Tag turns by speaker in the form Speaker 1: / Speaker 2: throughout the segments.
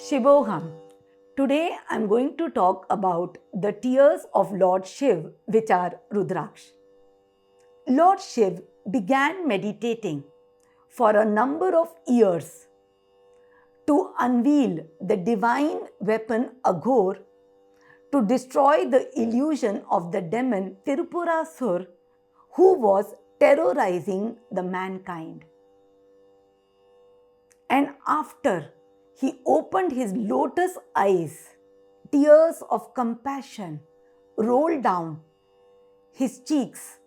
Speaker 1: Shivoham. Today I am going to talk about the tears of Lord Shiv, which are Rudraksha. Lord Shiv began meditating for a number of years to unveil the divine weapon Aghor to destroy the illusion of the demon Tirupurasur who was terrorizing the mankind. And after he opened his lotus eyes, tears of compassion rolled down his cheeks,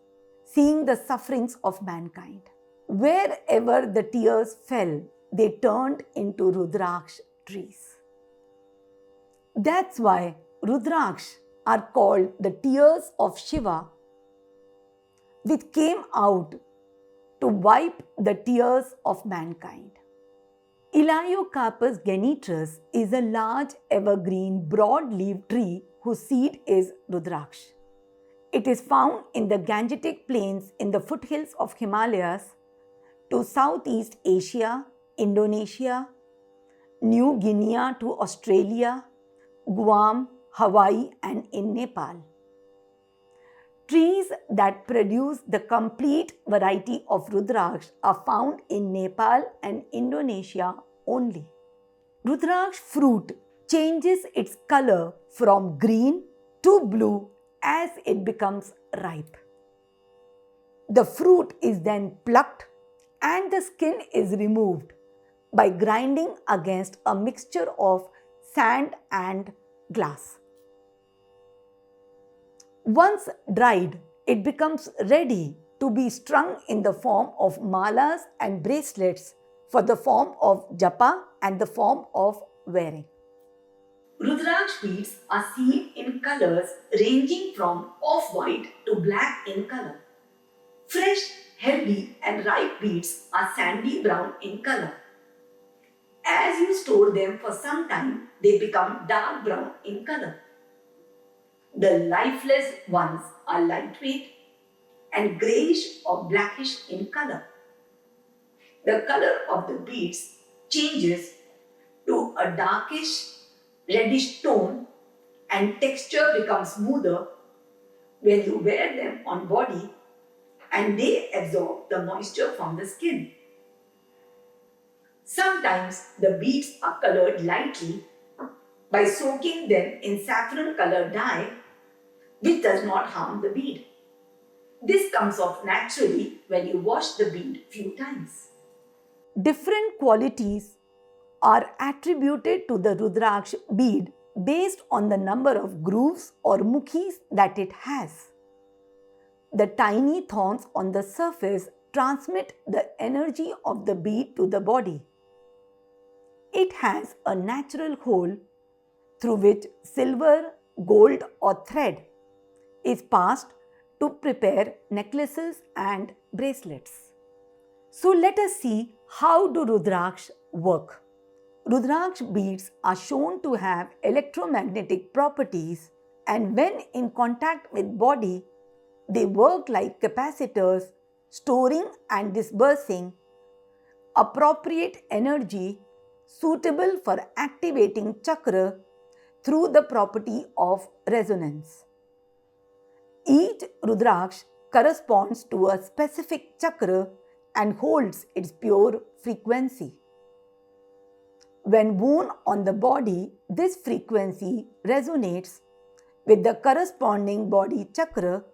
Speaker 1: seeing the sufferings of mankind. Wherever the tears fell, they turned into Rudraksha trees. That's why Rudraksha are called the tears of Shiva, which came out to wipe the tears of mankind. Elaeocarpus genitrus is a large evergreen broad-leaved tree whose seed is Rudraksha. It is found in the Gangetic plains in the foothills of Himalayas to Southeast Asia, Indonesia, New Guinea to Australia, Guam, Hawaii, and in Nepal. Trees that produce the complete variety of Rudraksha are found in Nepal and Indonesia only. Rudraksha fruit changes its color from green to blue as it becomes ripe. The fruit is then plucked and the skin is removed by grinding against a mixture of sand and glass. Once dried, it becomes ready to be strung in the form of malas and bracelets for the form of japa and the form of wearing. Rudraksha beads are seen in colors ranging from off-white to black in color. Fresh, healthy and ripe beads are sandy brown in color. As you store them for some time, they become dark brown in color. The lifeless ones are lightweight and grayish or blackish in color. The color of the beads changes to a darkish reddish tone and texture becomes smoother when you wear them on body and they absorb the moisture from the skin. Sometimes the beads are colored lightly by soaking them in saffron colored dye, which does not harm the bead. This comes off naturally when you wash the bead few times. Different qualities are attributed to the Rudraksha bead based on the number of grooves or mukhis that it has. The tiny thorns on the surface transmit the energy of the bead to the body. It has a natural hole through which silver, gold or thread is passed to prepare necklaces and bracelets. So let us see how do Rudraksha work. Rudraksha beads are shown to have electromagnetic properties and when in contact with body, they work like capacitors, storing and dispersing appropriate energy suitable for activating chakra through the property of resonance. Each Rudraksha corresponds to a specific chakra and holds its pure frequency. When worn on the body, this frequency resonates with the corresponding body chakra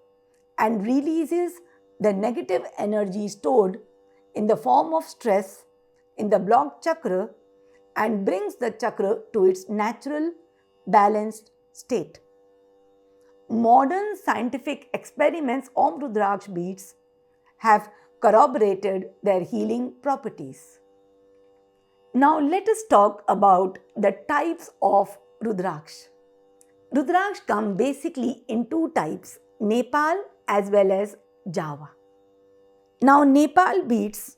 Speaker 1: and releases the negative energy stored in the form of stress in the blocked chakra and brings the chakra to its natural, balanced state. Modern scientific experiments on Rudraksha beads have corroborated their healing properties. Now let us talk about the types of Rudraksha. Rudraksha come basically in two types, Nepal as well as Java. Now Nepal beads,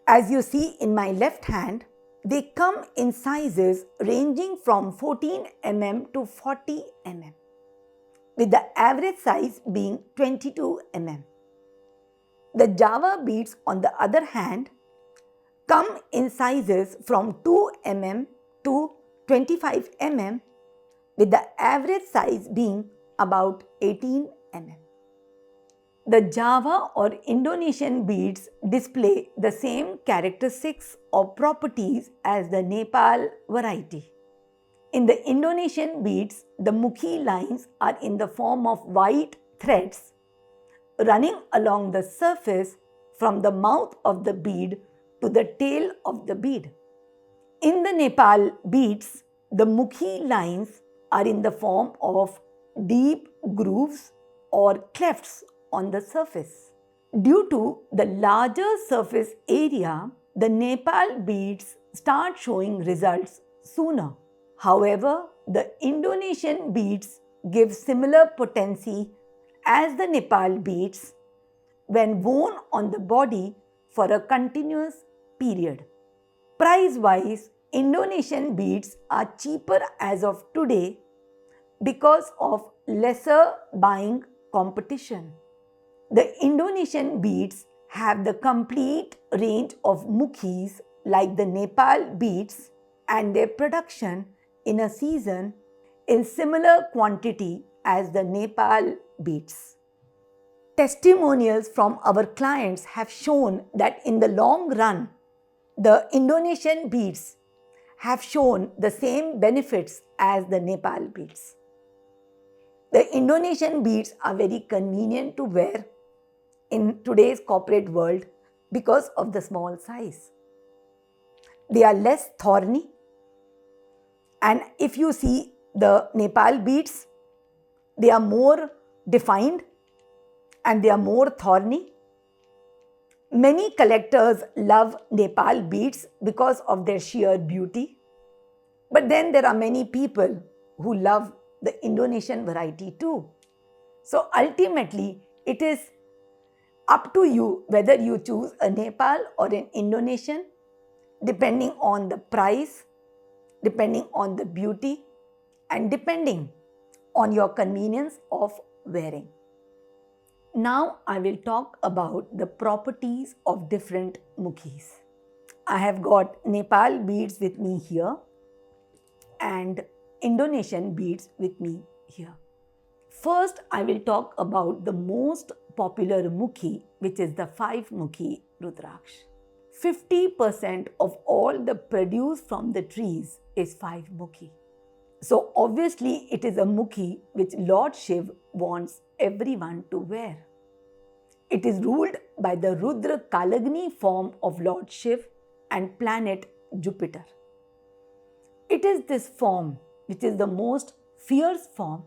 Speaker 1: as you see in my left hand, they come in sizes ranging from 14 mm to 40 mm, with the average size being 22 mm. The Java beads, on the other hand, come in sizes from 2 mm to 25 mm, with the average size being about 18 mm. The Java or Indonesian beads display the same characteristics or properties as the Nepal variety. In the Indonesian beads, the Mukhi lines are in the form of white threads running along the surface from the mouth of the bead to the tail of the bead. In the Nepal beads, the Mukhi lines are in the form of deep grooves or clefts on the surface. Due to the larger surface area, the Nepal beads start showing results sooner. However, the Indonesian beads give similar potency as the Nepal beads when worn on the body for a continuous period. Price-wise, Indonesian beads are cheaper as of today because of lesser buying competition. The Indonesian beads have the complete range of mukhis like the Nepal beads, and their production in a season in similar quantity as the Nepal beads. Testimonials from our clients have shown that in the long run, the Indonesian beads have shown the same benefits as the Nepal beads. The Indonesian beads are very convenient to wear in today's corporate world because of the small size. They are less thorny, and if you see the Nepal beads, they are more defined and they are more thorny. Many collectors love Nepal beads because of their sheer beauty. But then there are many people who love the Indonesian variety too. So ultimately, it is up to you whether you choose a Nepal or an Indonesian, depending on the price, depending on the beauty, and depending on your convenience of wearing. Now I will talk about the properties of different mukhis. I have got Nepal beads with me here and Indonesian beads with me here. First, I will talk about the most popular mukhi, which is the 5 Mukhi Rudraksha. 50% of all the produce from the trees is 5 Mukhi. So obviously it is a mukhi which Lord Shiv wants everyone to wear. It is ruled by the Rudra Kalagni form of Lord Shiv and planet Jupiter. It is this form which is the most fierce form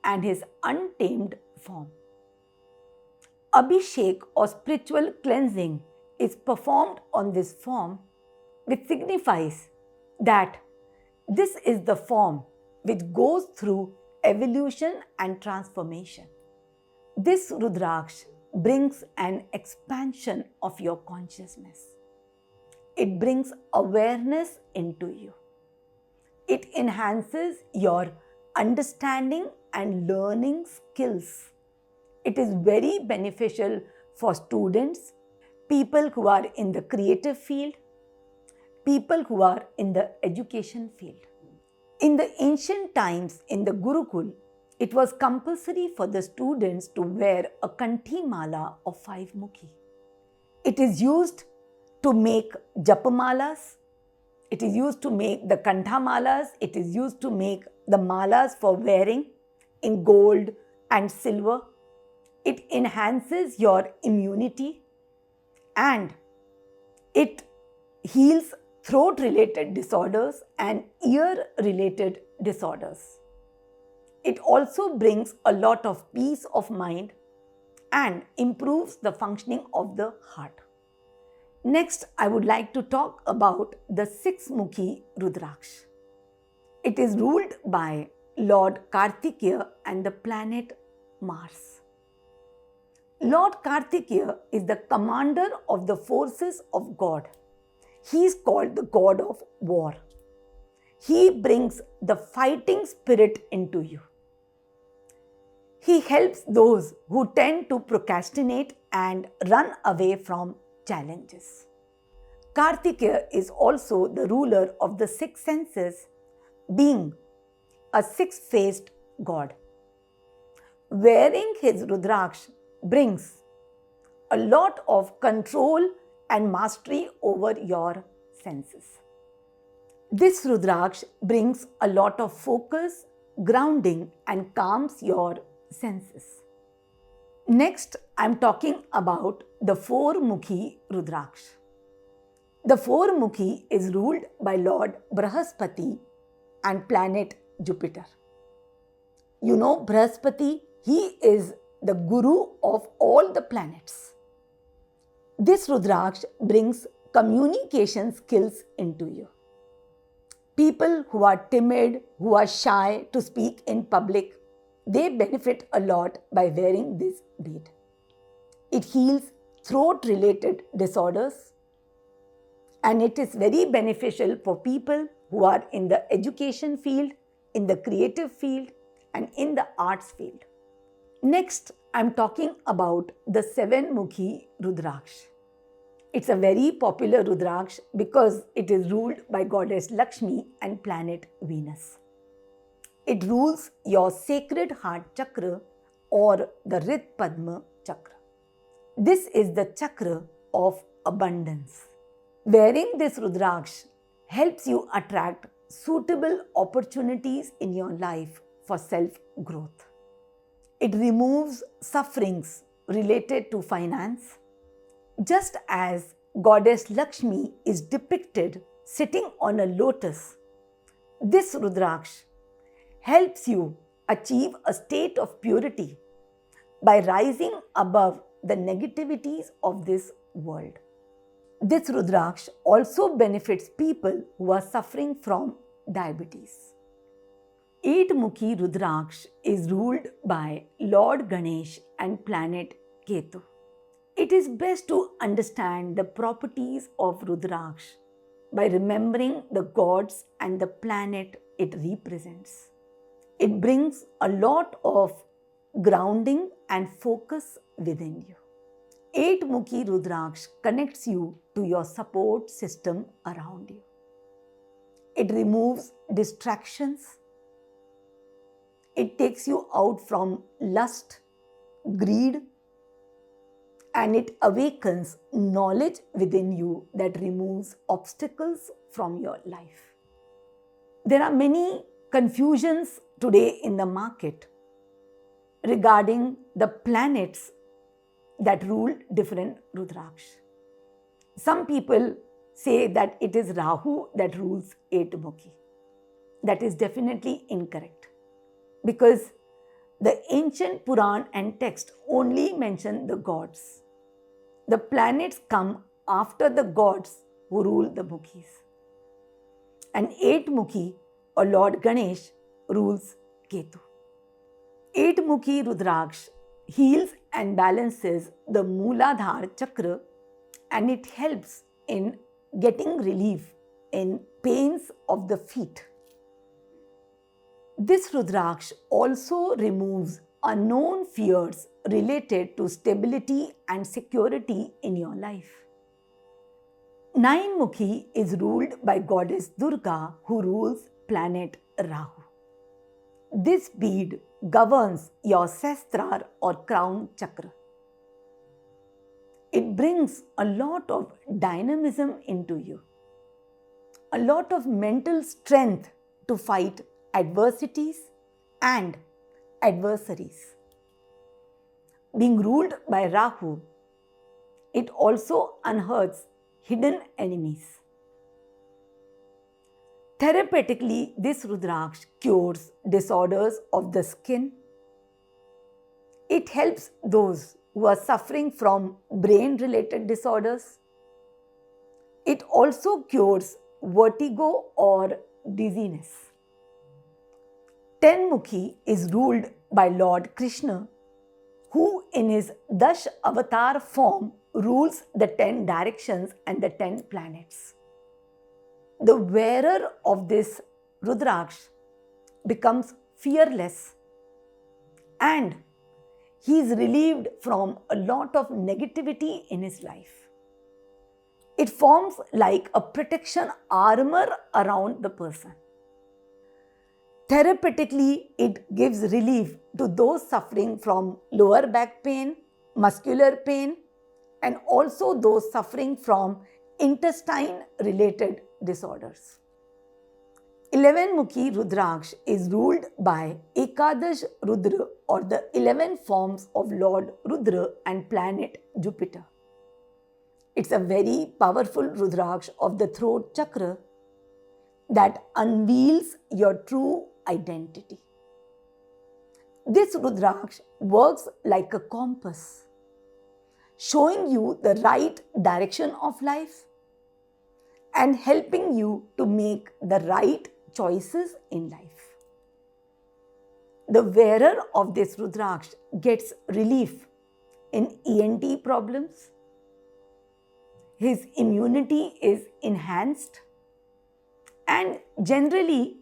Speaker 1: and his untamed form. Abhishek or spiritual cleansing is performed on this form, which signifies that this is the form which goes through evolution and transformation. This Rudraksha brings an expansion of your consciousness. It brings awareness into you. It enhances your understanding and learning skills. It is very beneficial for students, people who are in the creative field, people who are in the education field. In the ancient times, in the Gurukul, it was compulsory for the students to wear a kanthi mala of 5 mukhi. It is used to make japamalas, it is used to make the kantha malas, it is used to make the malas for wearing in gold and silver. It enhances your immunity and it heals throat-related disorders and ear-related disorders. It also brings a lot of peace of mind and improves the functioning of the heart. Next, I would like to talk about the 6 Mukhi Rudraksha. It is ruled by Lord Kartikeya and the planet Mars. Lord Kartikeya is the commander of the forces of God. He is called the god of war. He brings the fighting spirit into you. He helps those who tend to procrastinate and run away from challenges. Kartikeya is also the ruler of the 6 senses,
Speaker 2: being a six-faced god. Wearing his Rudraksha brings a lot of control and mastery over your senses. This Rudraksha brings a lot of focus, grounding, and calms your senses. Next, I'm talking about the four-Mukhi Rudraksha. The four-Mukhi is ruled by Lord Brahaspati and planet Jupiter. You know Brahaspati, he is the guru of all the planets. This Rudraksha brings communication skills into you. People who are timid, who are shy to speak in public, they benefit a lot by wearing this bead. It heals throat-related disorders, and it is very beneficial for people who are in the education field, in the creative field, and in the arts field. Next, I'm talking about the seven-Mukhi Rudraksha. It's a very popular Rudraksha because it is ruled by goddess Lakshmi and planet Venus. It rules your sacred heart chakra or the Rit Padma chakra. This is the chakra of abundance. Wearing this Rudraksha helps you attract suitable opportunities in your life for self-growth. It removes sufferings related to finance. Just as goddess Lakshmi is depicted sitting on a lotus, this Rudraksha helps you achieve a state of purity by rising above the negativities of this world. This Rudraksha also benefits people who are suffering from diabetes. Eight-Mukhi Rudraksha is ruled by Lord Ganesh and planet Ketu. It is best to understand the properties of Rudraksha by remembering the gods and the planet it represents. It brings a lot of grounding and focus within you. Eight-Mukhi Rudraksha connects you to your support system around you. It removes distractions. It takes you out from lust, greed, and it awakens knowledge within you that removes obstacles from your life. There are many confusions today in the market regarding the planets that rule different Rudraksha. Some people say that it is Rahu that rules Eight-Mukhi. That is definitely incorrect because the ancient Puran and text only mention the gods. The planets come after the gods who rule the Mukhis. And Eight-Mukhi or Lord Ganesh rules Ketu. Eight-Mukhi Rudraksha heals and balances the Mooladhara chakra, and it helps in getting relief in pains of the feet. This Rudraksha also removes unknown fears related to stability and security in your life. Nine-Mukhi is ruled by goddess Durga, who rules planet Rahu. This bead governs your Sahasrara or crown chakra. It brings a lot of dynamism into you, a lot of mental strength to fight adversities and adversaries. Being ruled by Rahu, it also unearths hidden enemies. Therapeutically, this Rudraksha cures disorders of the skin. It helps those who are suffering from brain-related disorders. It also cures vertigo or dizziness. Ten-Mukhi is ruled by Lord Krishna, who in his Dash avatar form rules the 10 directions and the 10 planets. The wearer of this Rudraksha becomes fearless and he is relieved from a lot of negativity in his life. It forms like a protection armor around the person. Therapeutically, it gives relief to those suffering from lower back pain, muscular pain, and also those suffering from intestine related disorders. 11 Mukhi Rudraksha is ruled by Ekadash Rudra, or the 11 forms of Lord Rudra and planet Jupiter. It's a very powerful Rudraksha of the throat chakra that unveils your true identity. This Rudraksha works like a compass, showing you the right direction of life and helping you to make the right choices in life. The wearer of this Rudraksha gets relief in ENT problems. His immunity is enhanced, and generally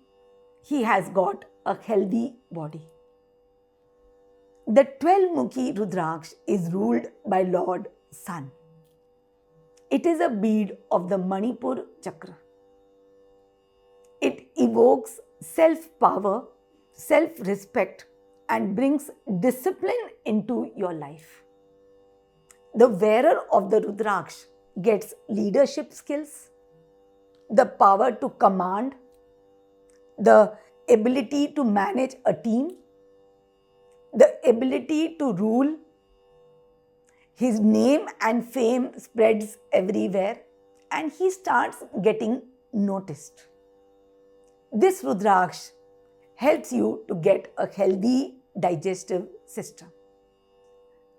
Speaker 2: he has got a healthy body. The 12 Mukhi Rudraksha is ruled by Lord Sun. It is a bead of the Manipur Chakra. It evokes self-power, self-respect, and brings discipline into your life. The wearer of the Rudraksha gets leadership skills, the power to command, the ability to manage a team, the ability to rule. His name and fame spreads everywhere, and he starts getting noticed. This Rudraksha helps you to get a healthy digestive system.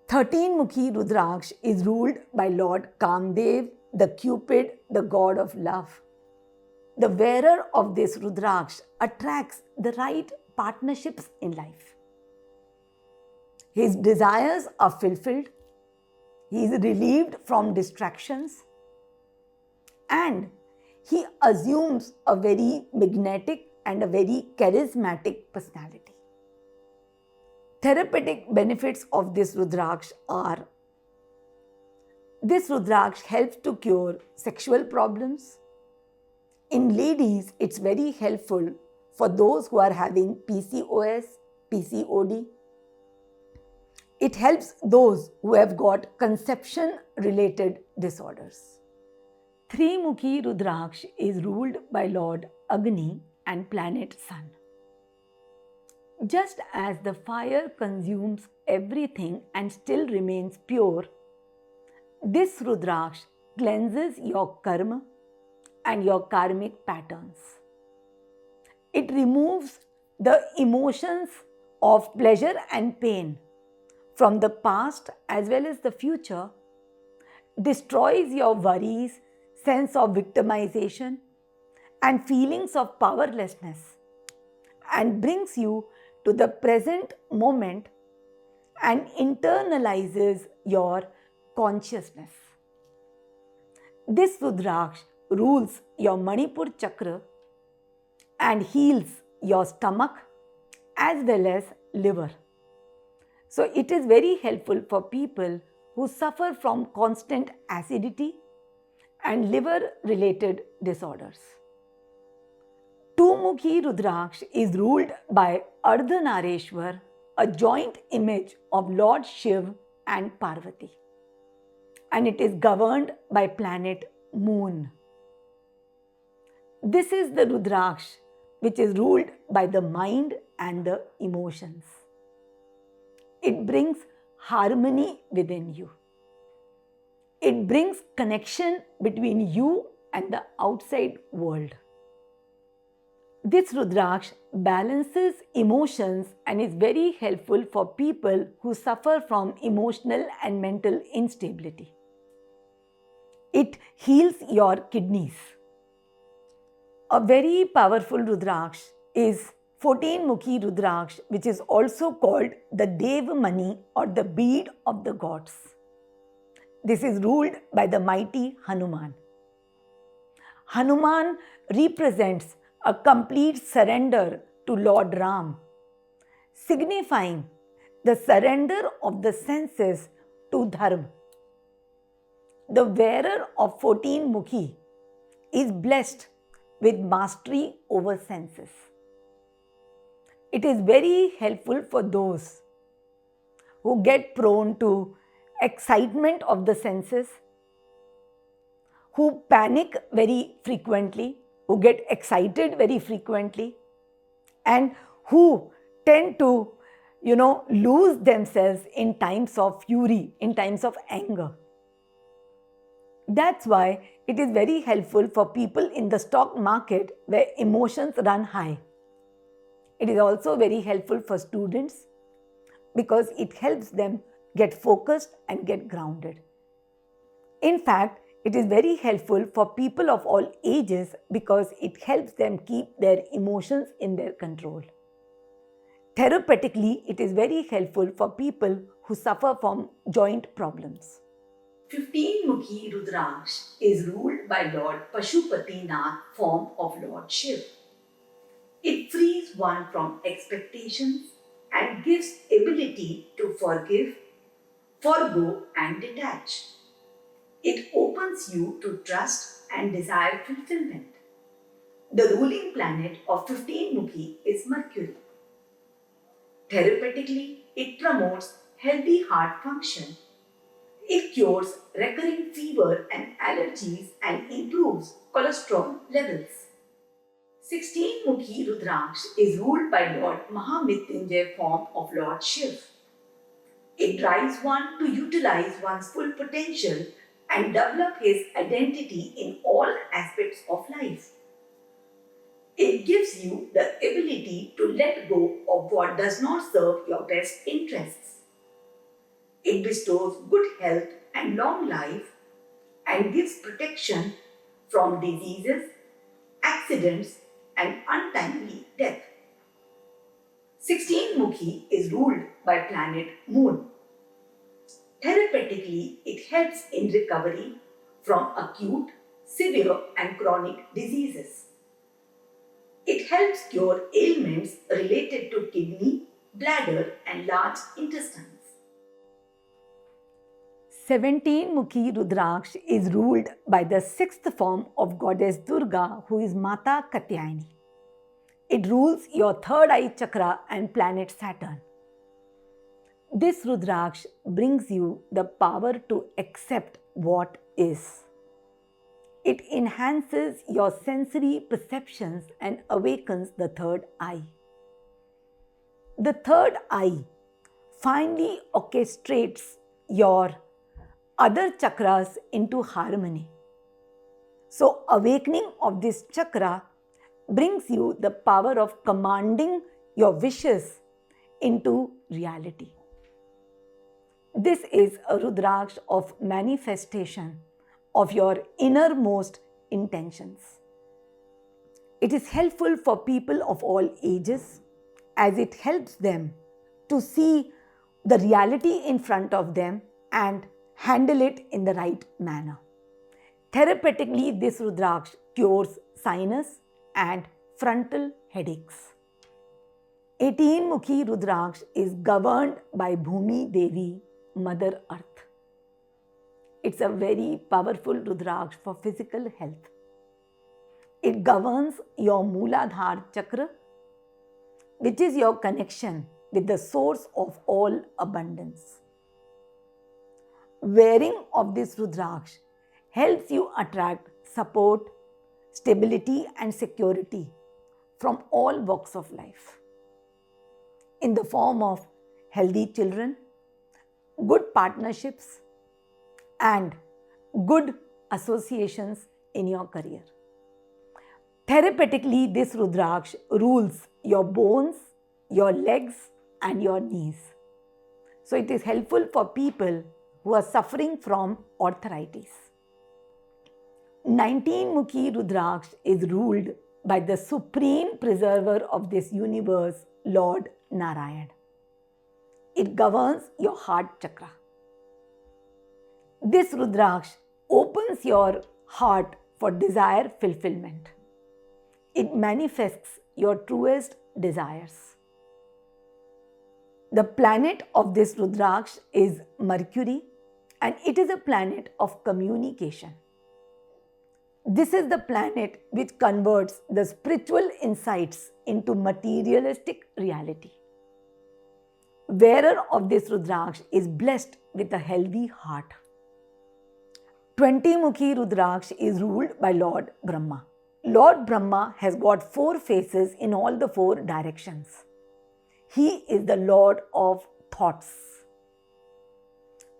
Speaker 2: 13 Mukhi Rudraksha is ruled by Lord Kamdev, the Cupid, the god of love. The wearer of this Rudraksha attracts the right partnerships in life. His desires are fulfilled. He is relieved from distractions, and he assumes a very magnetic and a very charismatic personality. Therapeutic benefits of this Rudraksha are: this Rudraksha helps to cure sexual problems. In ladies, it's very helpful for those who are having PCOS, PCOD. It helps those who have got conception-related disorders. 3 Mukhi Rudraksha is ruled by Lord Agni and planet Sun. Just as the fire consumes everything and still remains pure, this Rudraksha cleanses your karma and your karmic patterns. It removes the emotions of pleasure and pain from the past as well as the future, destroys your worries, sense of victimization, and feelings of powerlessness, and brings you to the present moment and internalizes your consciousness. This Rudraksha rules your Manipur chakra and heals your stomach as well as liver. So it is very helpful for people who suffer from constant acidity and liver related disorders. 2 Mukhi Rudraksha is ruled by Ardhanareshwar, a joint image of Lord Shiv and Parvati, and it is governed by planet Moon. This is the Rudraksha which is ruled by the mind and the emotions. It brings harmony within you. It brings connection between you and the outside world. This Rudraksha balances emotions and is very helpful for people who suffer from emotional and mental instability. It heals your kidneys. A very powerful Rudraksha is 14 Mukhi Rudraksha, which is also called the Devamani or the bead of the gods. This is ruled by the mighty Hanuman. Hanuman represents a complete surrender to Lord Ram, signifying the surrender of the senses to Dharma. The wearer of 14 Mukhi is blessed with mastery over senses. It is very helpful for those who get prone to excitement of the senses, who panic very frequently, who get excited very frequently, and who tend to, lose themselves in times of fury, in times of anger. That's why it is very helpful for people in the stock market where emotions run high. It is also very helpful for students because it helps them get focused and get grounded. In fact, it is very helpful for people of all ages because it helps them keep their emotions in their control. Therapeutically, it is very helpful for people who suffer from joint problems.
Speaker 1: 15 Mukhi Rudraksha is ruled by Lord Pashupatinath, form of Lord Shiv. It frees one from expectations and gives ability to forgive, forgo and detach. It opens you to trust and desire fulfillment. The ruling planet of 15 Mukhi is Mercury. Therapeutically, it promotes healthy heart function. It cures recurring fever and allergies and improves cholesterol levels. 16 Mukhi Rudraksha is ruled by Lord Mahamrityunjay, form of Lord Shiv. It drives one to utilize one's full potential and develop his identity in all aspects of life. It gives you the ability to let go of what does not serve your best interests. It bestows good health and long life and gives protection from diseases, accidents, and untimely death. 16 Mukhi is ruled by planet Moon. Therapeutically, it helps in recovery from acute, severe, and chronic diseases. It helps cure ailments related to kidney, bladder, and large intestines.
Speaker 2: 17 Mukhi Rudraksha is ruled by the sixth form of goddess Durga, who is Mata Katyayani. It rules your third eye chakra and planet Saturn. This Rudraksha brings you the power to accept what is. It enhances your sensory perceptions and awakens the third eye. The third eye finally orchestrates your other chakras into harmony. So, awakening of this chakra brings you the power of commanding your wishes into reality. This is a Rudraksha of manifestation of your innermost intentions. It is helpful for people of all ages as it helps them to see the reality in front of them and handle it in the right manner. Therapeutically, this Rudraksha cures sinus and frontal headaches. 18 Mukhi Rudraksha is governed by Bhumi Devi, Mother Earth. It's a very powerful Rudraksha for physical health. It governs your Mooladhara chakra, which is your connection with the source of all abundance. Wearing of this Rudraksha helps you attract support, stability, and security from all walks of life in the form of healthy children, good partnerships, and good associations in your career. Therapeutically, this Rudraksha rules your bones, your legs, and your knees. So it is helpful for people who are suffering from arthritis. 19 Mukhi Rudraksha is ruled by the supreme preserver of this universe, Lord Narayan. It governs your heart chakra. This Rudraksha opens your heart for desire fulfillment. It manifests your truest desires. The planet of this Rudraksha is Mercury, and it is a planet of communication. This is the planet which converts the spiritual insights into materialistic reality. Wearer of this Rudraksha is blessed with a healthy heart. 20 Mukhi Rudraksha is ruled by Lord Brahma. Lord Brahma has got 4 faces in all the 4 directions. He is the Lord of thoughts.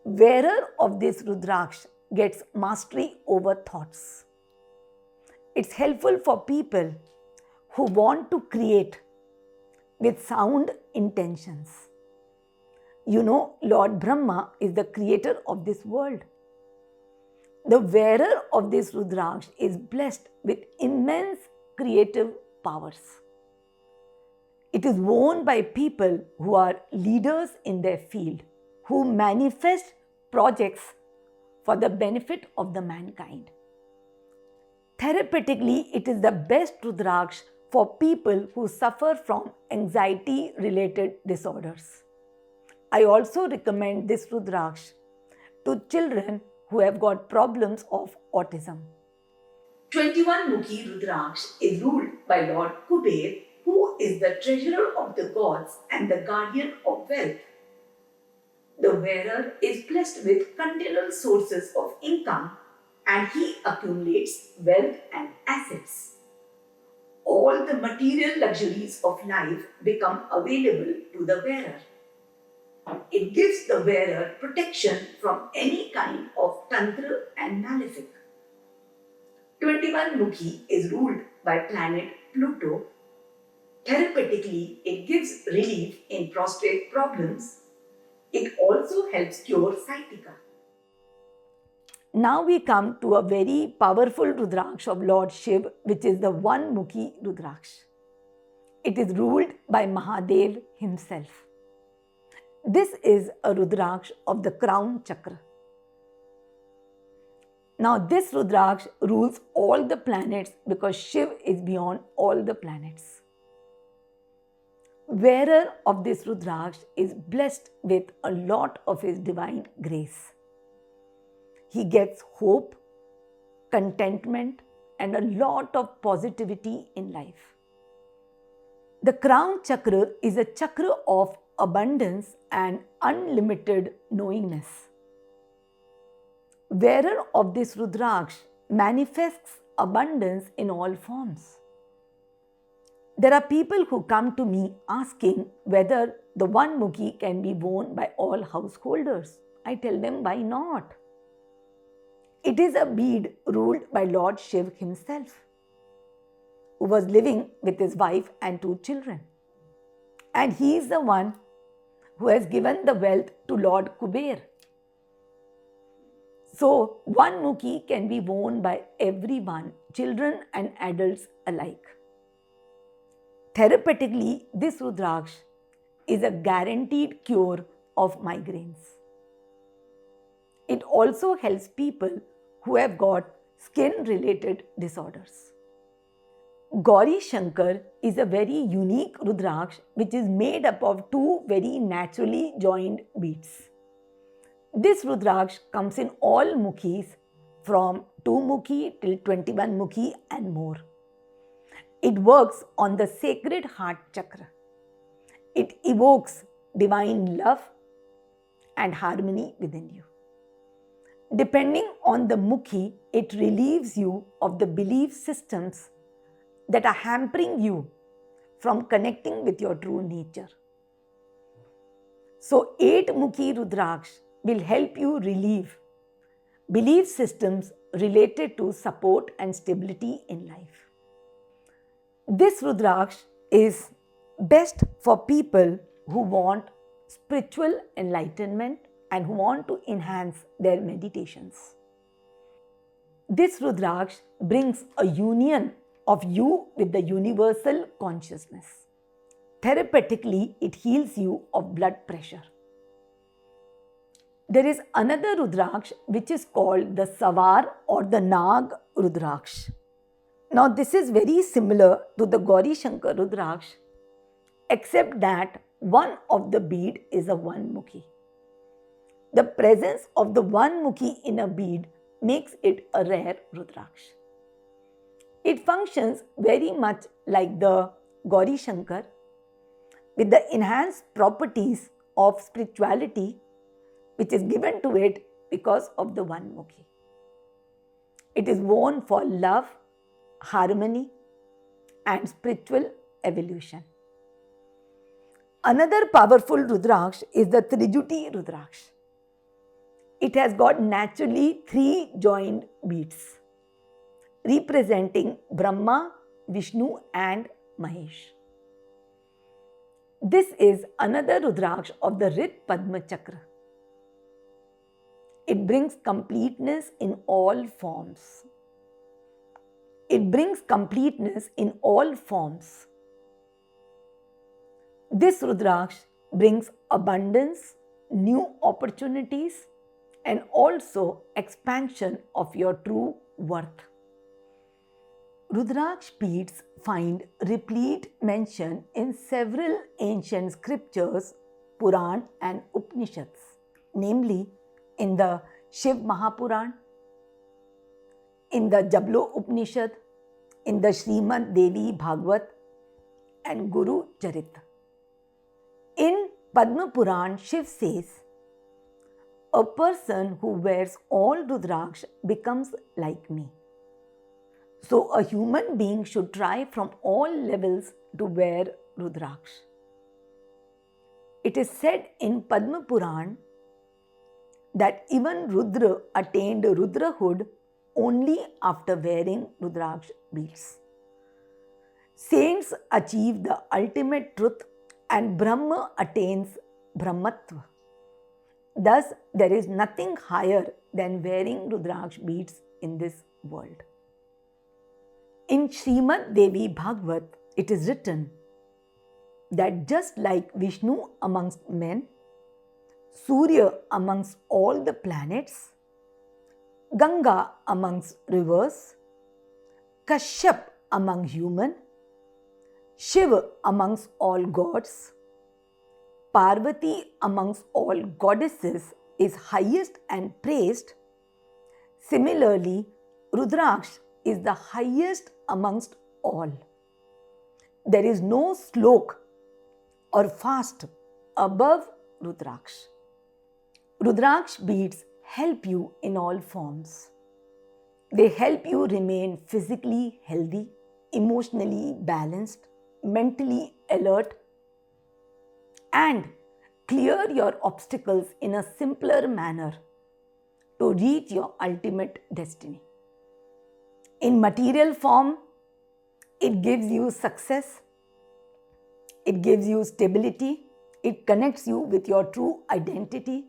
Speaker 2: Wearer of this Rudraksha gets mastery over thoughts. It's helpful for people who want to create with sound intentions. You know, Lord Brahma is the creator of this world. The wearer of this Rudraksha is blessed with immense creative powers. It is worn by people who are leaders in their field, who manifest projects for the benefit of the mankind. Therapeutically, it is the best Rudraksha for people who suffer from anxiety-related disorders. I also recommend this Rudraksha to children who have got problems of autism.
Speaker 1: 21 Mukhi Rudraksha is ruled by Lord Kuber, who is the treasurer of the gods and the guardian of wealth. The wearer is blessed with continual sources of income and he accumulates wealth and assets. All the material luxuries of life become available to the wearer. It gives the wearer protection from any kind of tantra and malefic. 21 Mukhi is ruled by planet Pluto. Therapeutically, it gives relief in prostate problems. It also helps cure sciatica.
Speaker 2: Now we come to a very powerful Rudraksha of Lord Shiv, which is the 1 Mukhi Rudraksha. It is ruled by Mahadev himself. This is a Rudraksha of the crown chakra. Now this Rudraksha rules all the planets because Shiv is beyond all the planets. Wearer of this Rudraksha is blessed with a lot of his divine grace. He gets hope, contentment, and a lot of positivity in life. The crown chakra is a chakra of abundance and unlimited knowingness. Wearer of this Rudraksha manifests abundance in all forms. There are people who come to me asking whether the 1 Mukhi can be worn by all householders. I tell them, why not? It is a bead ruled by Lord Shiv himself, who was living with his wife and 2 children. And he is the one who has given the wealth to Lord Kuber. So, 1 Mukhi can be worn by everyone, children and adults alike. Therapeutically, this Rudraksha is a guaranteed cure of migraines. It also helps people who have got skin-related disorders. Gaurishankar is a very unique Rudraksha which is made up of 2 very naturally joined beads. This Rudraksha comes in all Mukhis from 2 Mukhi till 21 Mukhi and more. It works on the sacred heart chakra. It evokes divine love and harmony within you. Depending on the Mukhi, it relieves you of the belief systems that are hampering you from connecting with your true nature. So 8 Mukhi Rudraksha will help you relieve belief systems related to support and stability in life. This Rudraksha is best for people who want spiritual enlightenment and who want to enhance their meditations. This Rudraksha brings a union of you with the universal consciousness. Therapeutically, it heals you of blood pressure. There is another Rudraksha which is called the Savar or the Nag Rudraksha. Now this is very similar to the Gaurishankar Rudraksha, except that one of the bead is a 1 Mukhi. The presence of the 1 Mukhi in a bead makes it a rare Rudraksha. It functions very much like the Gaurishankar with the enhanced properties of spirituality which is given to it because of the one Mukhi. It is worn for love, harmony, and spiritual evolution. Another powerful Rudraksh is the Trijuti Rudraksha. It has got naturally 3 joined beads representing Brahma, Vishnu, and Mahesh. This is another Rudraksh of the Rit Padma Chakra. It brings completeness in all forms. It brings completeness in all forms. This Rudraksh brings abundance, new opportunities, and also expansion of your true worth. Rudraksh beads find replete mention in several ancient scriptures, Puran and Upanishads, namely in the Shiv Mahapuran, in the Jablo Upanishad, in the Srimad Devi Bhagavad, and Guru Charita. In Padma Puran, Shiv says, a person who wears all Rudraksh becomes like me. So a human being should try from all levels to wear Rudraksh. It is said in Padma Puran that even Rudra attained Rudrahood only after wearing Rudraksh beads. Saints achieve the ultimate truth and Brahma attains Brahmatva. Thus, there is nothing higher than wearing Rudraksh beads in this world. In Srimad Devi Bhagavad, it is written that just like Vishnu amongst men, Surya amongst all the planets, Ganga amongst rivers, Kashyap among human, Shiva amongst all gods, Parvati amongst all goddesses is highest and praised. Similarly, Rudraksh is the highest amongst all. There is no slok or fast above Rudraksh. Rudraksh beads help you in all forms. They help you remain physically healthy, emotionally balanced, mentally alert, and clear your obstacles in a simpler manner to reach your ultimate destiny. In material form, it gives you success, it gives you stability, it connects you with your true identity,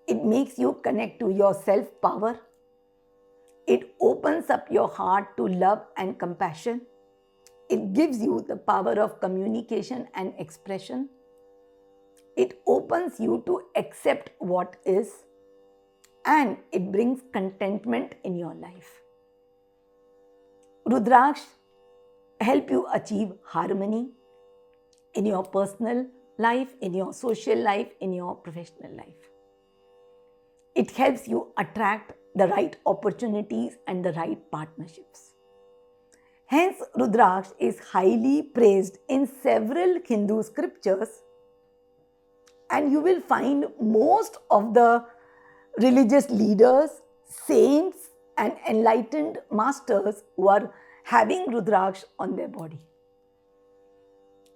Speaker 2: it makes you connect to your self-power, it opens up your heart to love and compassion, it gives you the power of communication and expression, it opens you to accept what is, and it brings contentment in your life. Rudraksh help you achieve harmony in your personal life, in your social life, in your professional life. It helps you attract the right opportunities and the right partnerships. Hence, Rudraksh is highly praised in several Hindu scriptures, and you will find most of the religious leaders, saints, and enlightened masters who are having Rudraksh on their body.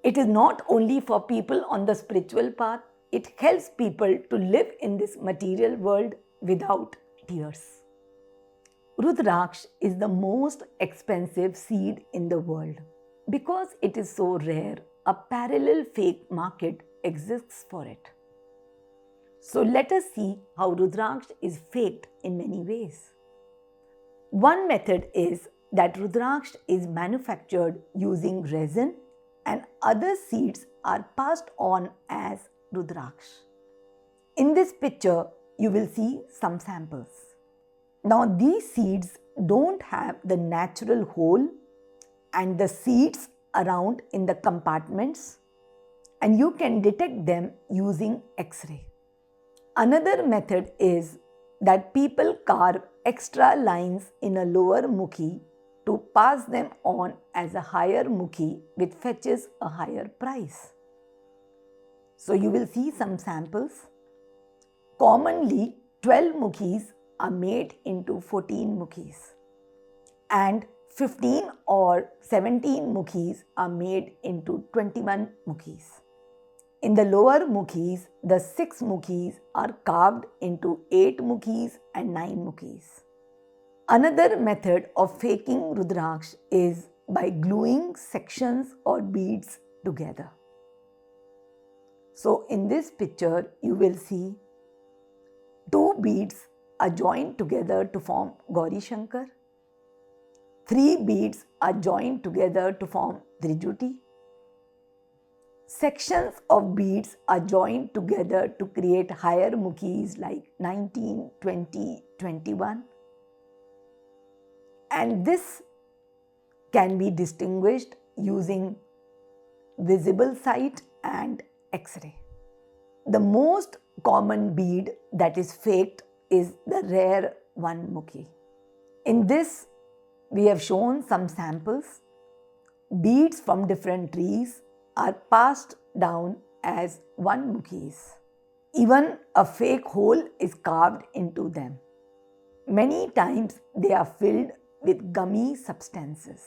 Speaker 2: It is not only for people on the spiritual path, it helps people to live in this material world without tears. Rudraksh is the most expensive seed in the world. Because it is so rare, a parallel fake market exists for it. So let us see how Rudraksh is faked in many ways. One method is that Rudraksh is manufactured using resin and other seeds are passed on as Rudraksh. In this picture, you will see some samples. Now these seeds don't have the natural hole and the seeds around in the compartments, and you can detect them using X-ray. Another method is that people carve extra lines in a lower Mukhi to pass them on as a higher Mukhi which fetches a higher price. So you will see some samples. Commonly, 12 Mukhis are made into 14 Mukhis, and 15 or 17 Mukhis are made into 21 Mukhis. In the lower Mukhis, the 6 Mukhis are carved into 8 Mukhis and 9 Mukhis. Another method of faking Rudraksh is by gluing sections or beads together. So in this picture, you will see 2 beads are joined together to form Gaurishankar. 3 beads are joined together to form Trijuti. Sections of beads are joined together to create higher Mukhis like 19, 20, 21. And this can be distinguished using visible sight and X-ray. The most common bead that is faked is the rare 1 Mukhi. In this, we have shown some samples. Beads from different trees are passed down as 1 Mukhis. Even a fake hole is carved into them. Many times they are filled with gummy substances.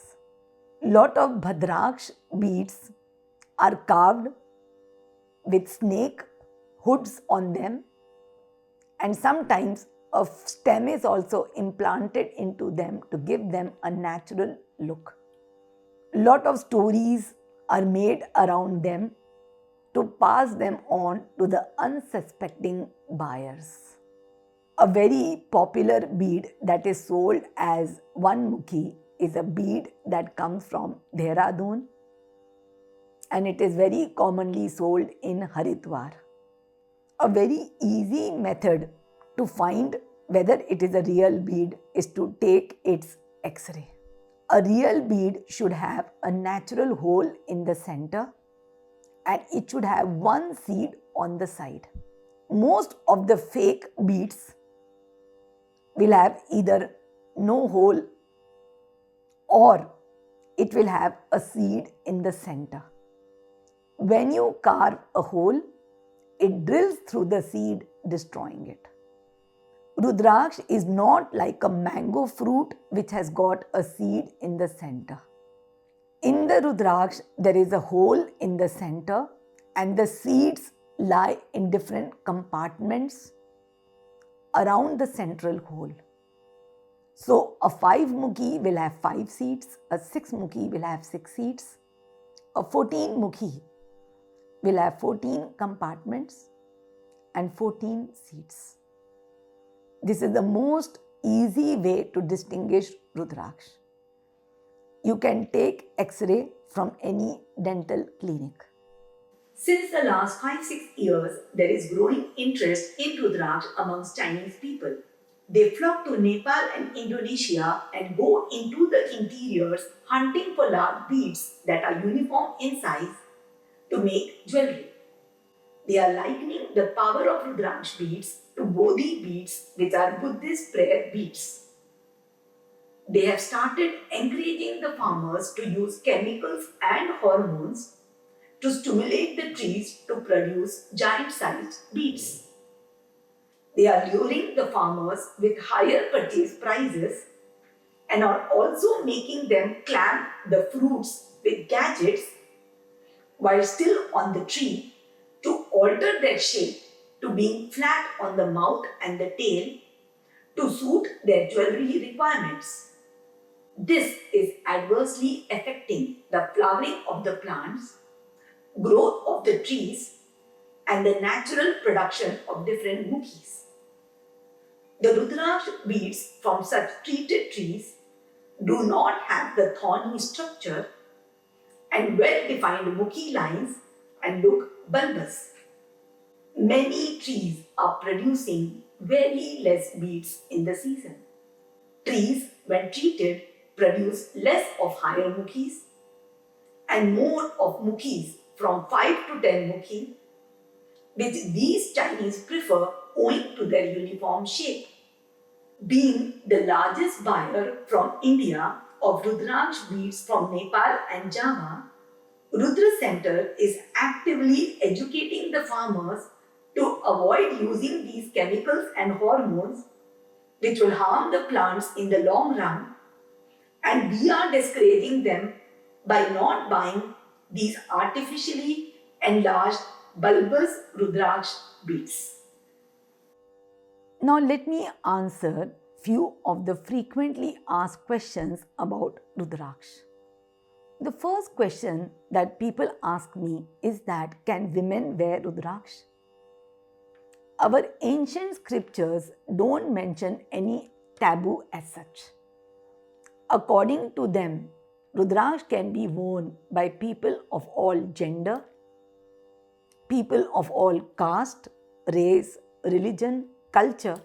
Speaker 2: Lot of Bhadraksh beads are carved with snake hoods on them, and sometimes a stem is also implanted into them to give them a natural look. Lot of stories are made around them to pass them on to the unsuspecting buyers. A very popular bead that is sold as 1 Mukhi is a bead that comes from Dehradun, and it is very commonly sold in Haridwar. A very easy method to find whether it is a real bead is to take its X-ray. A real bead should have a natural hole in the center, and it should have 1 seed on the side. Most of the fake beads will have either no hole or it will have a seed in the center. When you carve a hole, it drills through the seed, destroying it. Rudraksh is not like a mango fruit which has got a seed in the center. In the Rudraksh, there is a hole in the center and the seeds lie in different compartments around the central hole. So a 5 Mukhi will have 5 seeds, a 6 Mukhi will have 6 seeds, a 14 Mukhi will have 14 compartments and 14 seeds. This is the most easy way to distinguish Rudraksh. You can take X-ray from any dental clinic.
Speaker 1: Since the last 5-6 years, there is growing interest in Rudraksh amongst Chinese people. They flock to Nepal and Indonesia and go into the interiors hunting for large beads that are uniform in size to make jewelry. They are likening the power of Rudraksh beads to Bodhi beads, which are Buddhist prayer beads. They have started encouraging the farmers to use chemicals and hormones to stimulate the trees to produce giant-sized beads. They are luring the farmers with higher purchase prices and are also making them clamp the fruits with gadgets while still on the tree to alter their shape to being flat on the mouth and the tail to suit their jewelry requirements. This is adversely affecting the flowering of the plants, growth of the trees, and the natural production of different Mukhis. The Rudraksh beads from such treated trees do not have the thorny structure and well-defined Mukhi lines and look bulbous. Many trees are producing very less beads in the season. Trees, when treated, produce less of higher Mukhis and more of Mukhis from 5 to 10 Mukhi, which these Chinese prefer owing to their uniform shape. Being the largest buyer from India of Rudraksh beads from Nepal and Java, Rudra Center is actively educating the farmers to avoid using these chemicals and hormones which will harm the plants in the long run, and we are discouraging them by not buying these artificially enlarged bulbous Rudraksh beads.
Speaker 2: Now let me answer few of the frequently asked questions about Rudraksh. The first question that people ask me is that can women wear Rudraksh? Our ancient scriptures don't mention any taboo as such. According to them, Rudraksh can be worn by people of all gender, people of all caste, race, religion, culture,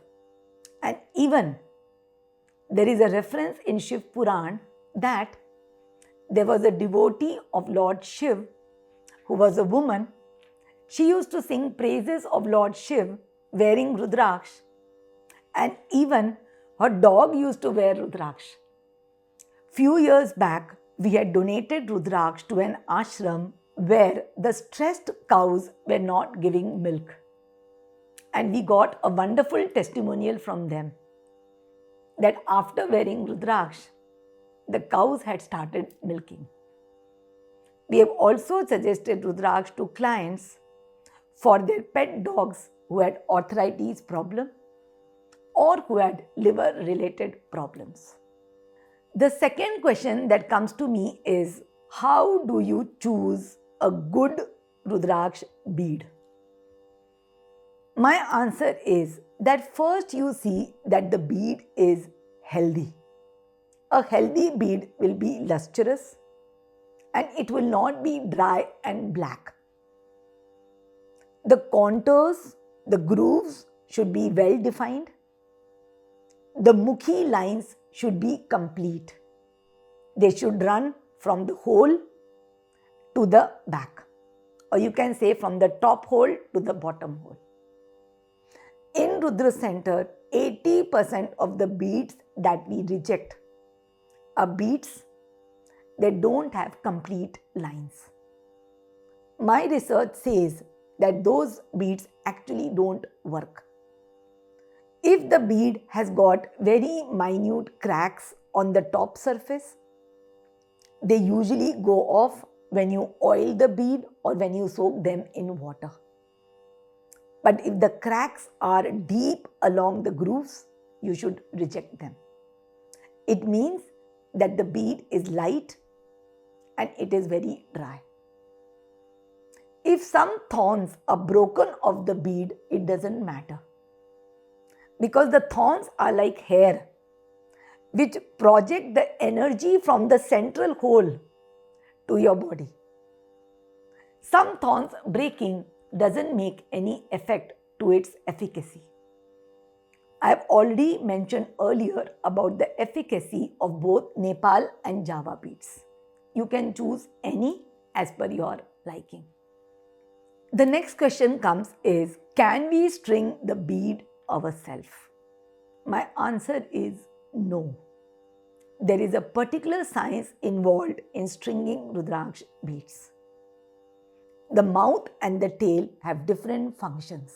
Speaker 2: and even there is a reference in Shiv Puran that there was a devotee of Lord Shiv who was a woman. She used to sing praises of Lord Shiv wearing Rudraksh, and even her dog used to wear Rudraksh. Few years back, we had donated Rudraksh to an ashram where the stressed cows were not giving milk. And we got a wonderful testimonial from them that after wearing Rudraksh, the cows had started milking. We have also suggested Rudraksh to clients for their pet dogs who had arthritis problem or who had liver related problems. The second question that comes to me is, how do you choose a good Rudraksh bead? My answer is that first you see that the bead is healthy. A healthy bead will be lustrous and it will not be dry and black. The contours, the grooves should be well defined. The Mukhi lines should be complete. They should run from the hole to the back, or you can say from the top hole to the bottom hole. In Rudra Center, 80% of the beads that we reject are beads that don't have complete lines. My research says that those beads actually don't work. If the bead has got very minute cracks on the top surface, they usually go off when you oil the bead or when you soak them in water. But if the cracks are deep along the grooves, you should reject them. It means that the bead is light and it is very dry. If some thorns are broken off the bead, it doesn't matter. Because the thorns are like hair, which project the energy from the central hole to your body. Some thorns breaking doesn't make any effect to its efficacy. I have already mentioned earlier about the efficacy of both Nepal and Java beads. You can choose any as per your liking. The next question comes is, can we string the bead ourselves? My answer is no. There is a particular science involved in stringing Rudraksh beads. The mouth and the tail have different functions.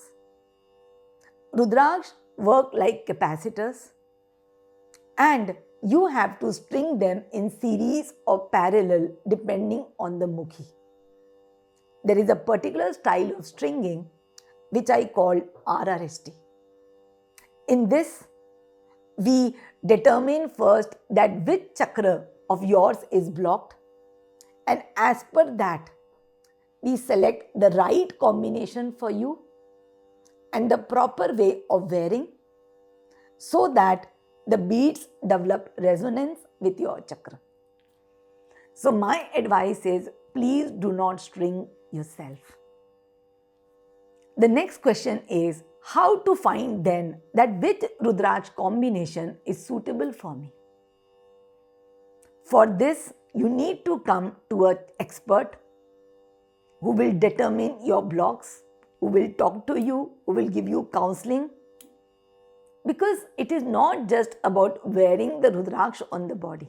Speaker 2: Rudraksh work like capacitors, and you have to string them in series or parallel depending on the Mukhi. There is a particular style of stringing which I call RRST. In this, we determine first that which chakra of yours is blocked, and as per that, we select the right combination for you and the proper way of wearing so that the beads develop resonance with your chakra. So my advice is, please do not string yourself. The next question is, how to find then that which Rudraksh combination is suitable for me? For this, you need to come to an expert who will determine your blocks, who will talk to you, who will give you counselling, Because it is not just about wearing the Rudraksha on the body.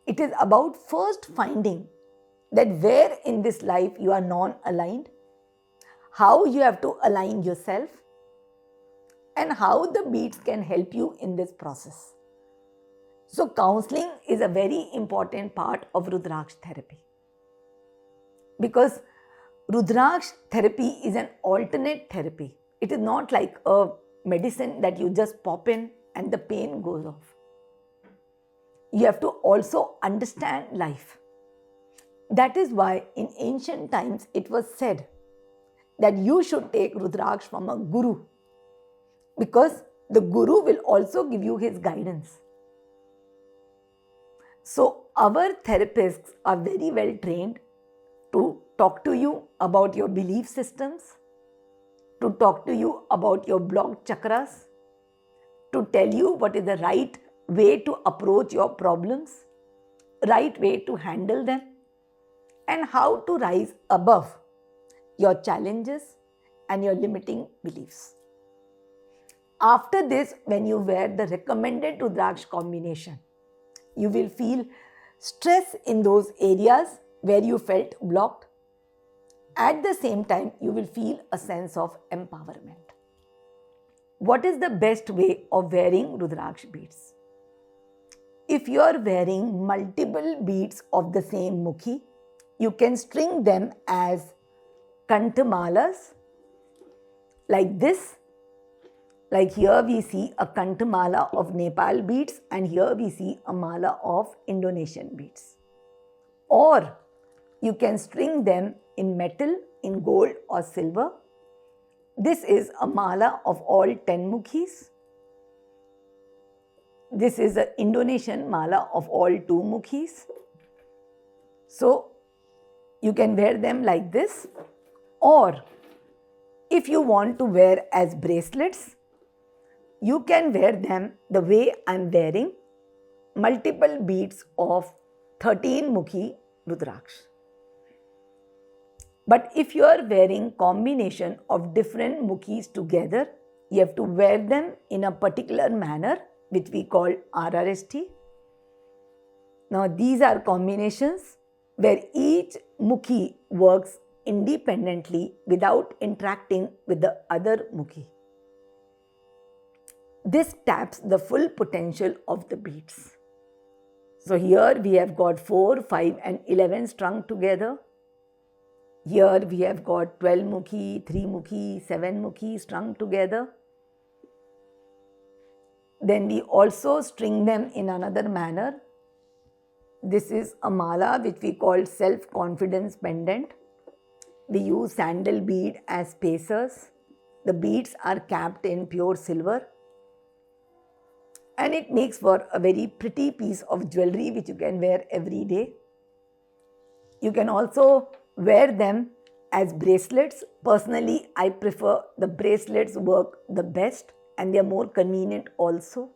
Speaker 2: It is about first finding that where in this life you are non-aligned, how you have to align yourself, and how the beads can help you in this process. So counseling is a very important part of Rudraksha therapy. Because Rudraksha therapy is an alternate therapy. It is not like a medicine that you just pop in and the pain goes off. You have to also understand life. That is why in ancient times it was said that you should take Rudraksha from a guru, because the guru will also give you his guidance. So our therapists are very well trained to talk to you about your belief systems, to talk to you about your blocked chakras, to tell you what is the right way to approach your problems, right way to handle them, and how to rise above your challenges and your limiting beliefs. After this, when you wear the recommended Rudraksha combination, you will feel stress in those areas where you felt blocked. At the same time, you will feel a sense of empowerment. What is the best way of wearing Rudraksha beads? If you are wearing multiple beads of the same Mukhi, you can string them as kantamalas like this. Like here we see a kantamala of Nepal beads, and here we see a mala of Indonesian beads. Or you can string them in metal, in gold or silver. This is a mala of all 10 Mukhis. This is an Indonesian mala of all 2 Mukhis. So you can wear them like this, or if you want to wear as bracelets, you can wear them the way I am wearing, multiple beads of 13 Mukhi Rudraksha. But if you are wearing combination of different Mukhis together, you have to wear them in a particular manner, which we call RRST. Now these are combinations where each Mukhi works independently without interacting with the other Mukhi. This taps the full potential of the beads. So here we have got 4, 5 and 11 strung together. Here we have got 12 Mukhi, 3 Mukhi, 7 Mukhi strung together. Then we also string them in another manner. This is a mala which we call self-confidence pendant. We use sandal bead as spacers. The beads are capped in pure silver. And it makes for a very pretty piece of jewelry which you can wear every day. You can also wear them as bracelets. Personally, I prefer the bracelets work the best and they are more convenient also.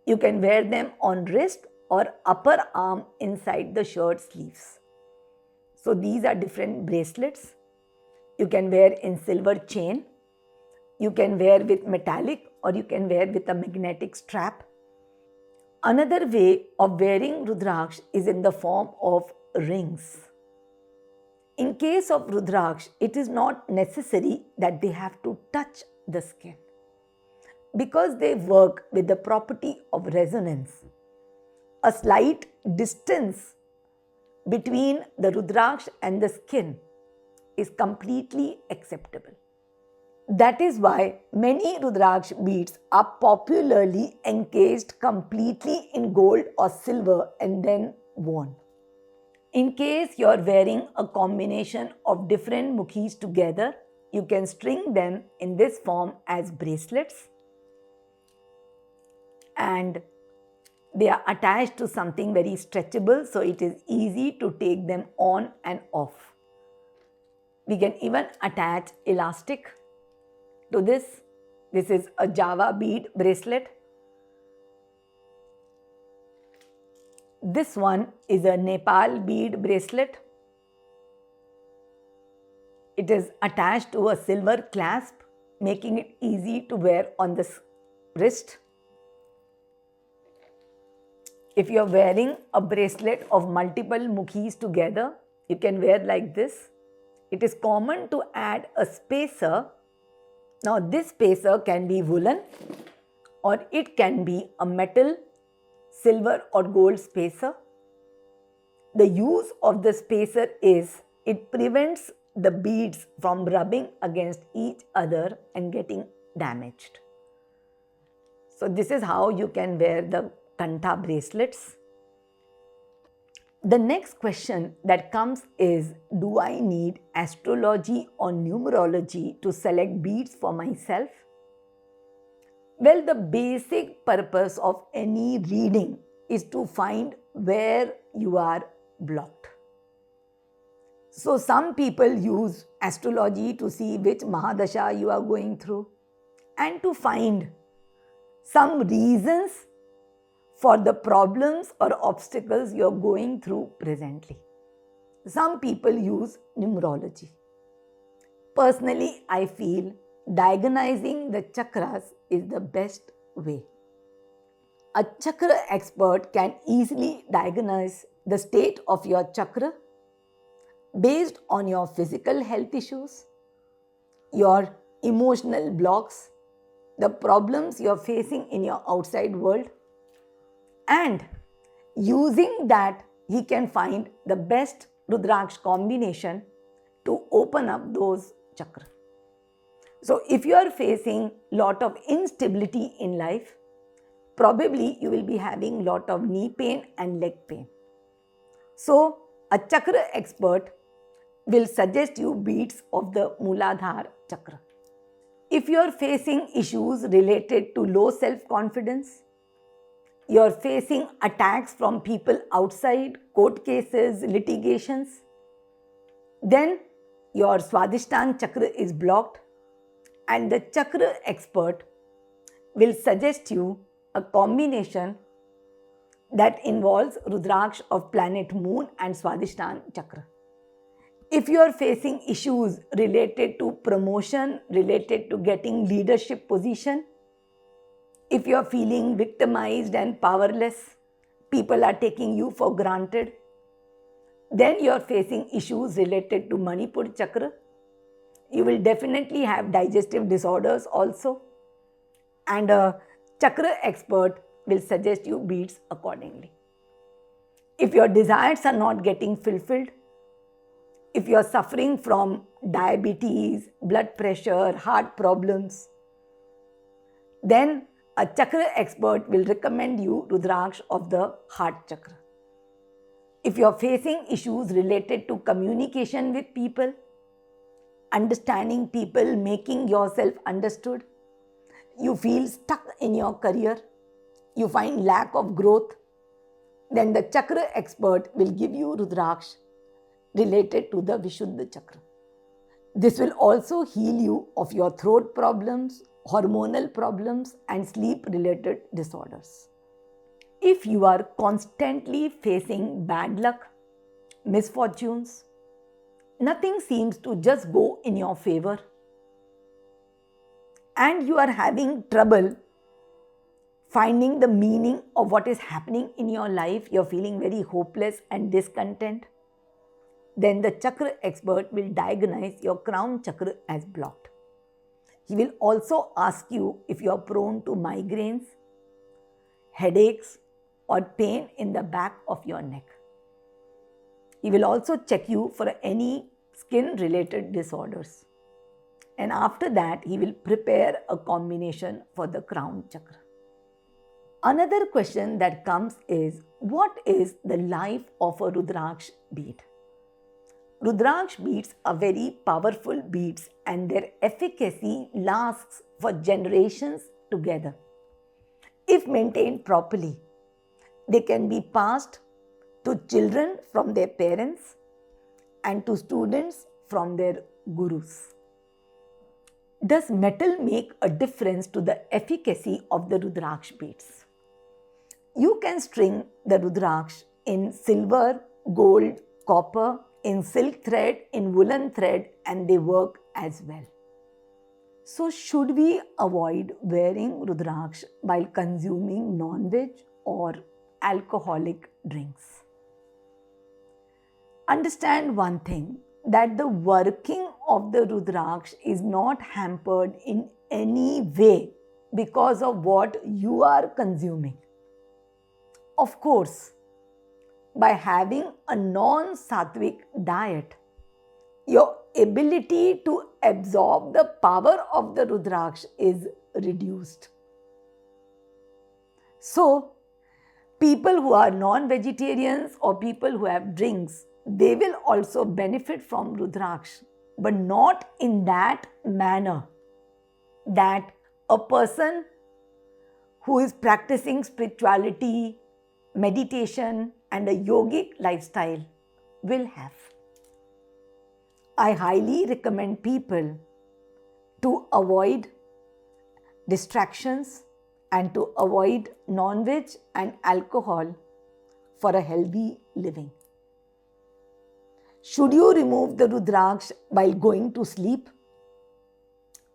Speaker 2: You can wear them on wrist or upper arm inside the shirt sleeves. So these are different bracelets. You can wear in silver chain. You can wear with metallic or you can wear with a magnetic strap. Another way of wearing Rudraksha is in the form of rings. In case of Rudraksha, it is not necessary that they have to touch the skin, because they work with the property of resonance. A slight distance between the Rudraksha and the skin is completely acceptable. That is why many Rudraksha beads are popularly encased completely in gold or silver and then worn. In case you are wearing a combination of different Mukhis together, you can string them in this form as bracelets, and they are attached to something very stretchable, so it is easy to take them on and off. We can even attach elastic to this. This is a Java bead bracelet. This one is a Nepal bead bracelet. It is attached to a silver clasp, making it easy to wear on the wrist. If you're wearing a bracelet of multiple mukhis together, you can wear like this. It is common to add a spacer. Now this spacer can be woolen or it can be a metal, silver or gold spacer. The use of the spacer is it prevents the beads from rubbing against each other and getting damaged. So this is how you can wear the Kantha bracelets. The next question that comes is, do I need astrology or numerology to select beads for myself? Well, the basic purpose of any reading is to find where you are blocked. So some people use astrology to see which Mahadasha you are going through and to find some reasons for the problems or obstacles you are going through presently. Some people use numerology. Personally, I feel diagnosing the chakras is the best way. A chakra expert can easily diagnose the state of your chakra based on your physical health issues, your emotional blocks, the problems you are facing in your outside world, and using that he can find the best Rudraksha combination to open up those chakras. So if you are facing lot of instability in life, probably you will be having lot of knee pain and leg pain. So a chakra expert will suggest you beads of the Mooladhara chakra. If you are facing issues related to low self-confidence, you are facing attacks from people outside, court cases, litigations, then your Swadhisthana chakra is blocked and the chakra expert will suggest you a combination that involves Rudraksha of planet Moon and Swadhisthana chakra. If you are facing issues related to promotion, related to getting leadership position, if you are feeling victimized and powerless, people are taking you for granted, then you are facing issues related to Manipur chakra. You will definitely have digestive disorders also. And a chakra expert will suggest you beads accordingly. If your desires are not getting fulfilled, if you are suffering from diabetes, blood pressure, heart problems, then a chakra expert will recommend you Rudraksha of the heart chakra. If you are facing issues related to communication with people, understanding people, making yourself understood, you feel stuck in your career, you find lack of growth, then the chakra expert will give you Rudraksha related to the Vishuddha chakra. This will also heal you of your throat problems, hormonal problems and sleep related disorders. If you are constantly facing bad luck, misfortunes, nothing seems to just go in your favor, and you are having trouble finding the meaning of what is happening in your life, you are feeling very hopeless and discontent, then the chakra expert will diagnose your crown chakra as blocked. He will also ask you if you are prone to migraines, headaches, or pain in the back of your neck. He will also check you for any skin-related disorders. And after that, he will prepare a combination for the crown chakra. Another question that comes is, what is the life of a Rudraksha bead? Rudraksha beads are very powerful beads and their efficacy lasts for generations together. If maintained properly, they can be passed to children from their parents and to students from their gurus. Does metal make a difference to the efficacy of the Rudraksha beads? You can string the Rudraksha in silver, gold, copper, in silk thread, in woolen thread, and they work as well. So, should we avoid wearing Rudraksha while consuming non-veg or alcoholic drinks? Understand one thing, that the working of the Rudraksha is not hampered in any way because of what you are consuming. Of course, by having a non-sattvic diet, your ability to absorb the power of the Rudraksha is reduced. So, people who are non-vegetarians or people who have drinks, they will also benefit from Rudraksha, but not in that manner that a person who is practicing spirituality, meditation, and a yogic lifestyle will have. I highly recommend people to avoid distractions and to avoid non-veg and alcohol for a healthy living. Should you remove the Rudraksha while going to sleep?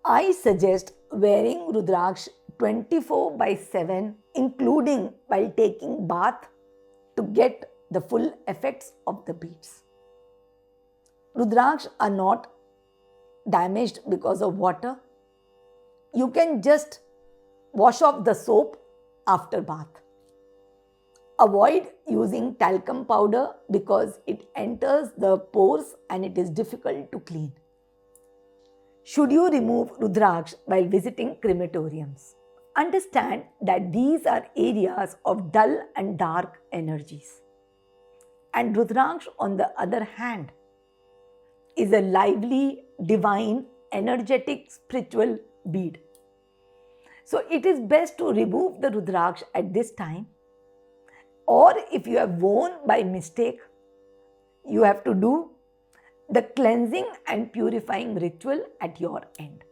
Speaker 2: I suggest wearing Rudraksha 24/7, including while taking bath, to get the full effects of the beads. Rudraksha are not damaged because of water. You can just wash off the soap after bath. Avoid using talcum powder because it enters the pores and it is difficult to clean. Should you remove Rudraksha while visiting crematoriums? Understand that these are areas of dull and dark energies. And Rudraksha, on the other hand, is a lively, divine, energetic, spiritual bead. So it is best to remove the Rudraksha at this time, or if you have worn by mistake, you have to do the cleansing and purifying ritual at your end.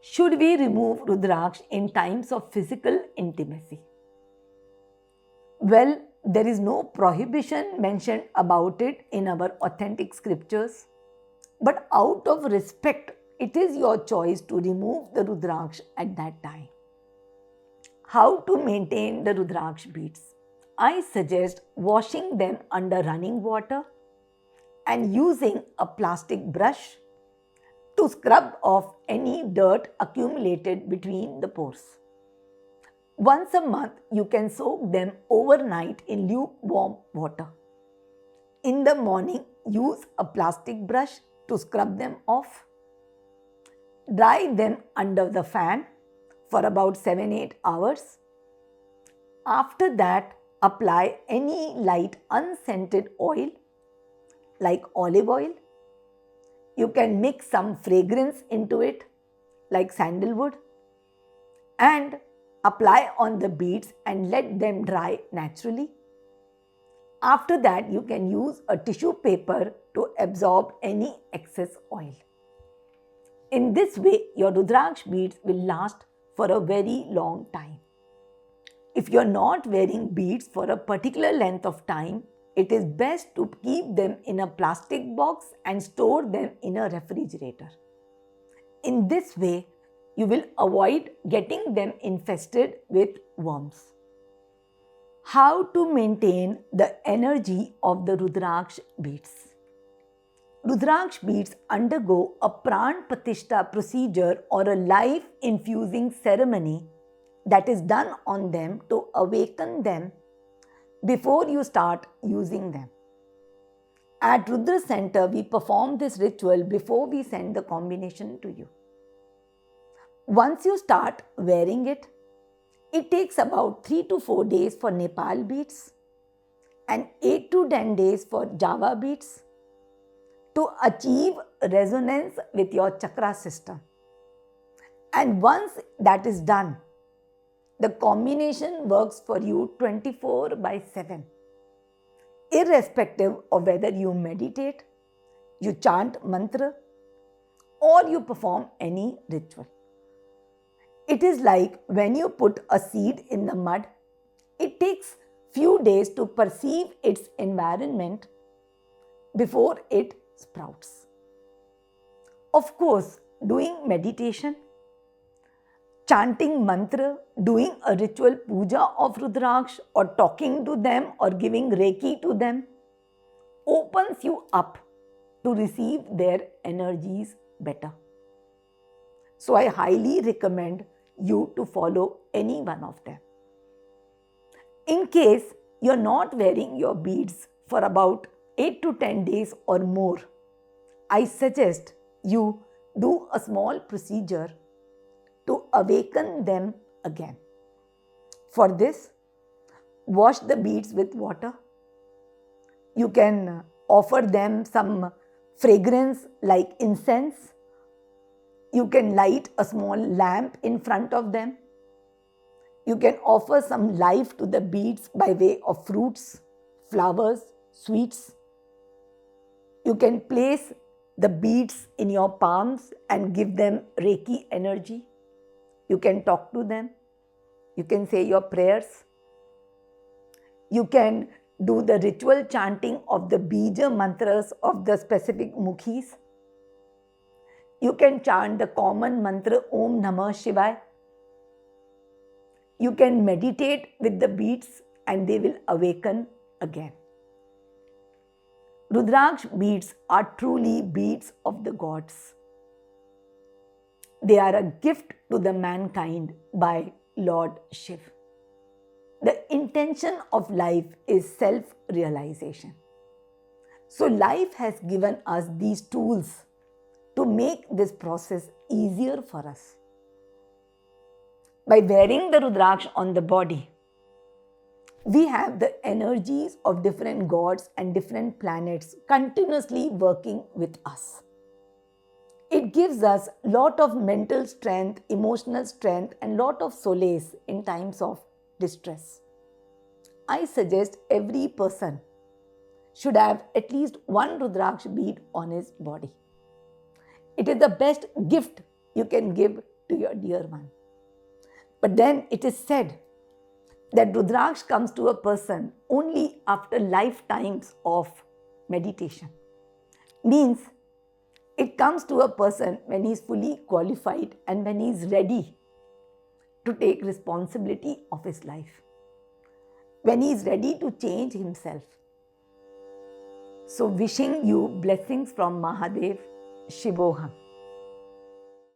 Speaker 2: Should we remove Rudraksha in times of physical intimacy? Well, there is no prohibition mentioned about it in our authentic scriptures, but out of respect, it is your choice to remove the Rudraksha at that time. How to maintain the Rudraksha beads? I suggest washing them under running water and using a plastic brush to scrub off any dirt accumulated between the pores. Once a month, you can soak them overnight in lukewarm water. In the morning, use a plastic brush to scrub them off. Dry them under the fan for about 7-8 hours. After that, apply any light unscented oil like olive oil. You can mix some fragrance into it like sandalwood and apply on the beads and let them dry naturally. After that, you can use a tissue paper to absorb any excess oil. In this way, your Rudraksha beads will last for a very long time. If you are not wearing beads for a particular length of time, it is best to keep them in a plastic box and store them in a refrigerator. In this way, you will avoid getting them infested with worms. How to maintain the energy of the Rudraksha beads? Rudraksha beads undergo a pran pratishtha procedure or a life-infusing ceremony that is done on them to awaken them before you start using them. At Rudra Center, we perform this ritual before we send the combination to you. Once you start wearing it, it takes about 3 to 4 days for Nepal beads and 8 to 10 days for Java beads to achieve resonance with your chakra system. And once that is done, the combination works for you 24/7. Irrespective of whether you meditate, you chant mantra, or you perform any ritual. It is like when you put a seed in the mud, it takes few days to perceive its environment before it sprouts. Of course, doing meditation, chanting mantra, doing a ritual puja of Rudraksha, or talking to them or giving Reiki to them opens you up to receive their energies better. So I highly recommend you to follow any one of them. In case you're not wearing your beads for about 8 to 10 days or more, I suggest you do a small procedure to awaken them again. For this, wash the beads with water. You can offer them some fragrance like incense. You can light a small lamp in front of them. You can offer some life to the beads by way of fruits, flowers, sweets. You can place the beads in your palms and give them Reiki energy. You can talk to them. You can say your prayers. You can do the ritual chanting of the bija mantras of the specific Mukhis. You can chant the common mantra Om Namah Shivaya. You can meditate with the beads and they will awaken again. Rudraksha beads are truly beads of the gods. They are a gift to the mankind by Lord Shiv. The intention of life is self-realization. So life has given us these tools to make this process easier for us. By wearing the Rudraksha on the body, we have the energies of different gods and different planets continuously working with us. It gives us a lot of mental strength, emotional strength, and lot of solace in times of distress. I suggest every person should have at least one Rudraksha bead on his body. It is the best gift you can give to your dear one. But then it is said that Rudraksha comes to a person only after lifetimes of meditation. Means it comes to a person when he is fully qualified and when he is ready to take responsibility of his life. When he is ready to change himself. So wishing you blessings from Mahadev, Shivoham.